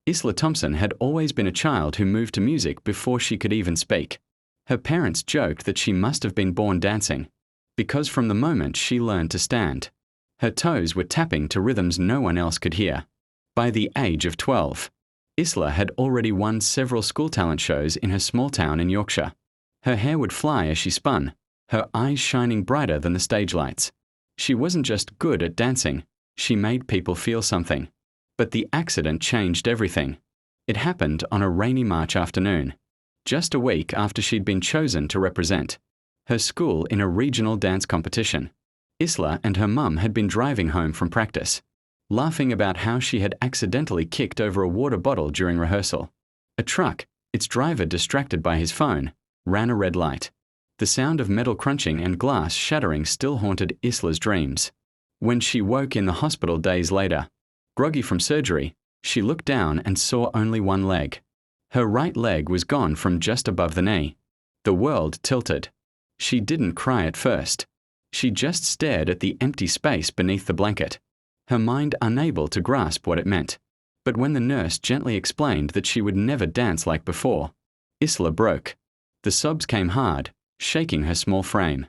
Isla Thompson had always been a child who moved to music before she could even speak. Her parents joked that she must have been born dancing, because from the moment she learned to stand, her toes were tapping to rhythms no one else could hear. By the age of 12, Isla had already won several school talent shows in her small town in Yorkshire. Her hair would fly as she spun, her eyes shining brighter than the stage lights. She wasn't just good at dancing, she made people feel something. But the accident changed everything. It happened on a rainy March afternoon, just a week after she'd been chosen to represent her school in a regional dance competition. Isla and her mum had been driving home from practice, laughing about how she had accidentally kicked over a water bottle during rehearsal. A truck, its driver distracted by his phone, ran a red light. The sound of metal crunching and glass shattering still haunted Isla's dreams. When she woke in the hospital days later, groggy from surgery, she looked down and saw only one leg. Her right leg was gone from just above the knee. The world tilted. She didn't cry at first. She just stared at the empty space beneath the blanket, her mind unable to grasp what it meant. But when the nurse gently explained that she would never dance like before, Isla broke. The sobs came hard, shaking her small frame.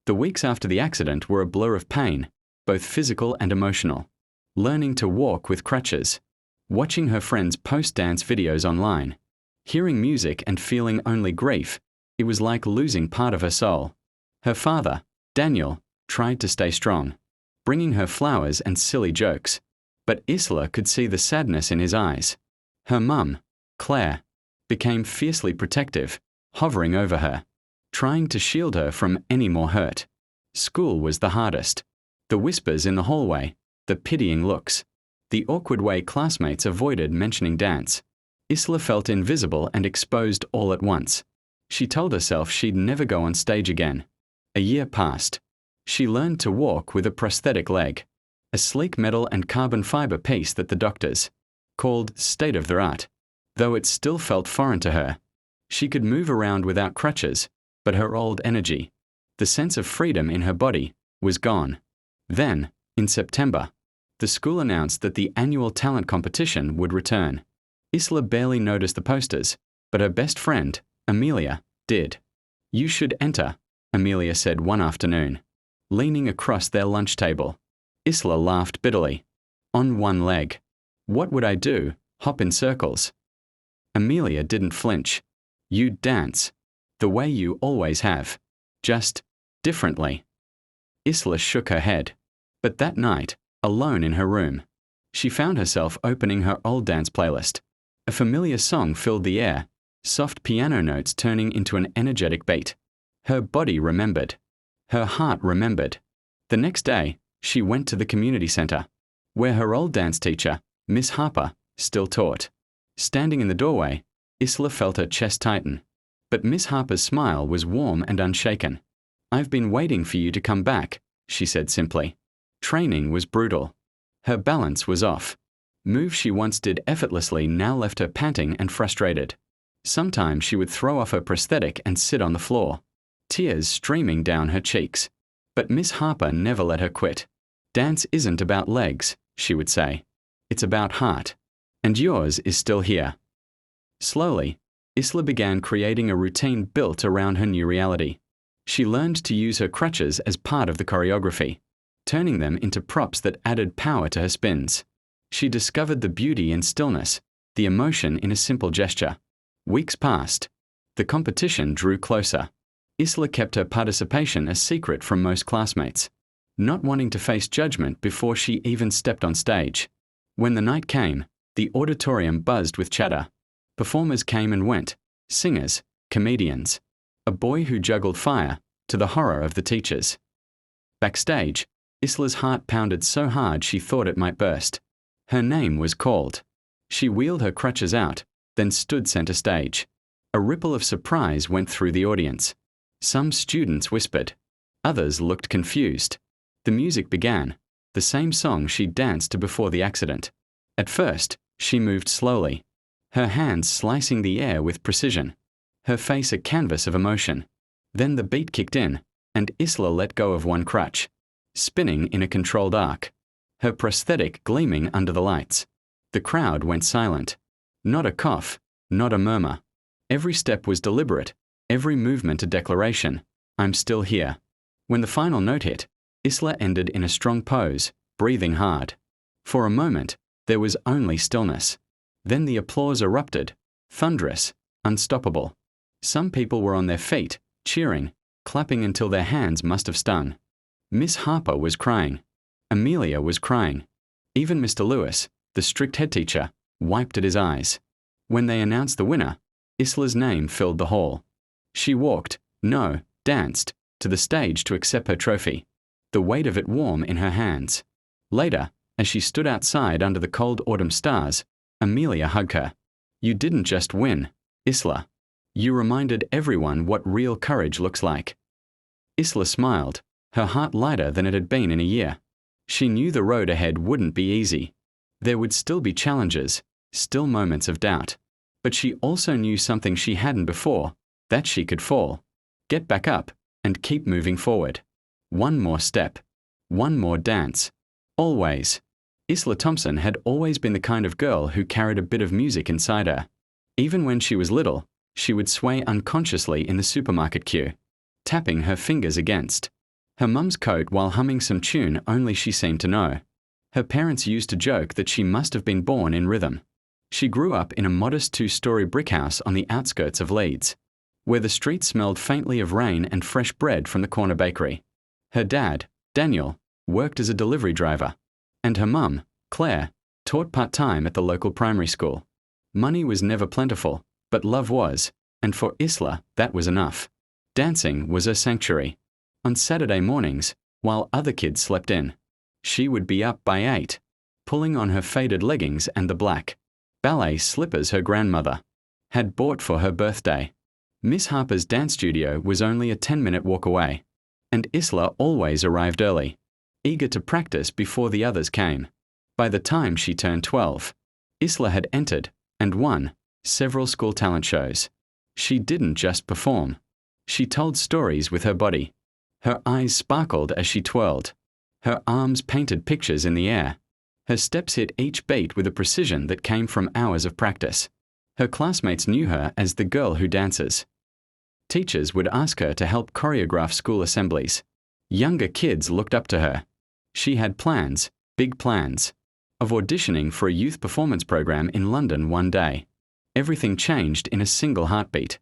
The weeks after the accident were a blur of pain, both physical and emotional. Learning to walk with crutches, watching her friends post dance videos online, hearing music and feeling only grief, it was like losing part of her soul. Her father, Daniel, tried to stay strong, bringing her flowers and silly jokes, but Isla could see the sadness in his eyes. Her mum, Claire, became fiercely protective, hovering over her, trying to shield her from any more hurt. School was the hardest. The whispers in the hallway, the pitying looks, the awkward way classmates avoided mentioning dance. Isla felt invisible and exposed all at once. She told herself she'd never go on stage again. A year passed. She learned to walk with a prosthetic leg, a sleek metal and carbon fiber piece that the doctors called state-of-the-art, though it still felt foreign to her. She could move around without crutches, but her old energy, the sense of freedom in her body, was gone. Then, in September, the school announced that the annual talent competition would return. Isla barely noticed the posters, but her best friend, Amelia, did. "You should enter," Amelia said one afternoon, leaning across their lunch table. Isla laughed bitterly. On one leg. What would I do? Hop in circles? Amelia didn't flinch. "You'd dance. The way you always have. Just differently." Isla shook her head. But that night, alone in her room, she found herself opening her old dance playlist. A familiar song filled the air, soft piano notes turning into an energetic beat. Her body remembered. Her heart remembered. The next day, she went to the community center, where her old dance teacher, Miss Harper, still taught. Standing in the doorway, Isla felt her chest tighten. But Miss Harper's smile was warm and unshaken. "I've been waiting for you to come back," she said simply. Training was brutal. Her balance was off. Moves she once did effortlessly now left her panting and frustrated. Sometimes she would throw off her prosthetic and sit on the floor, tears streaming down her cheeks. But Miss Harper never let her quit. "Dance isn't about legs," she would say. "It's about heart. And yours is still here." Slowly, Isla began creating a routine built around her new reality. She learned to use her crutches as part of the choreography, turning them into props that added power to her spins. She discovered the beauty in stillness, the emotion in a simple gesture. Weeks passed. The competition drew closer. Isla kept her participation a secret from most classmates, not wanting to face judgment before she even stepped on stage. When the night came, the auditorium buzzed with chatter. Performers came and went, singers, comedians, a boy who juggled fire, to the horror of the teachers. Backstage, Isla's heart pounded so hard she thought it might burst. Her name was called. She wheeled her crutches out, then stood center stage. A ripple of surprise went through the audience. Some students whispered. Others looked confused. The music began, the same song she danced to before the accident. At first, she moved slowly, her hands slicing the air with precision, her face a canvas of emotion. Then the beat kicked in, and Isla let go of one crutch, spinning in a controlled arc, her prosthetic gleaming under the lights. The crowd went silent. Not a cough, not a murmur. Every step was deliberate, every movement a declaration. I'm still here. When the final note hit, Isla ended in a strong pose, breathing hard. For a moment, there was only stillness. Then the applause erupted, thunderous, unstoppable. Some people were on their feet, cheering, clapping until their hands must have stung. Miss Harper was crying. Amelia was crying. Even Mr. Lewis, the strict headteacher, wiped at his eyes. When they announced the winner, Isla's name filled the hall. She walked, no, danced, to the stage to accept her trophy, the weight of it warm in her hands. Later, as she stood outside under the cold autumn stars, Amelia hugged her. You didn't just win, Isla. You reminded everyone what real courage looks like. Isla smiled, her heart lighter than it had been in a year. She knew the road ahead wouldn't be easy. There would still be challenges, still moments of doubt. But she also knew something she hadn't before, that she could fall, get back up, and keep moving forward. One more step. One more dance. Always. Isla Thompson had always been the kind of girl who carried a bit of music inside her. Even when she was little, she would sway unconsciously in the supermarket queue, tapping her fingers against her mum's coat while humming some tune only she seemed to know. Her parents used to joke that she must have been born in rhythm. She grew up in a modest 2-story brick house on the outskirts of Leeds, where the street smelled faintly of rain and fresh bread from the corner bakery. Her dad, Daniel, worked as a delivery driver, and her mum, Claire, taught part-time at the local primary school. Money was never plentiful, but love was, and for Isla, that was enough. Dancing was her sanctuary. On Saturday mornings, while other kids slept in, she would be up by 8, pulling on her faded leggings and the black ballet slippers her grandmother had bought for her birthday. Miss Harper's dance studio was only a 10-minute walk away, and Isla always arrived early, eager to practice before the others came. By the time she turned 12, Isla had entered and won several school talent shows. She didn't just perform. She told stories with her body. Her eyes sparkled as she twirled. Her arms painted pictures in the air. Her steps hit each beat with a precision that came from hours of practice. Her classmates knew her as the girl who dances. Teachers would ask her to help choreograph school assemblies. Younger kids looked up to her. She had plans, big plans, of auditioning for a youth performance program in London one day. Everything changed in a single heartbeat.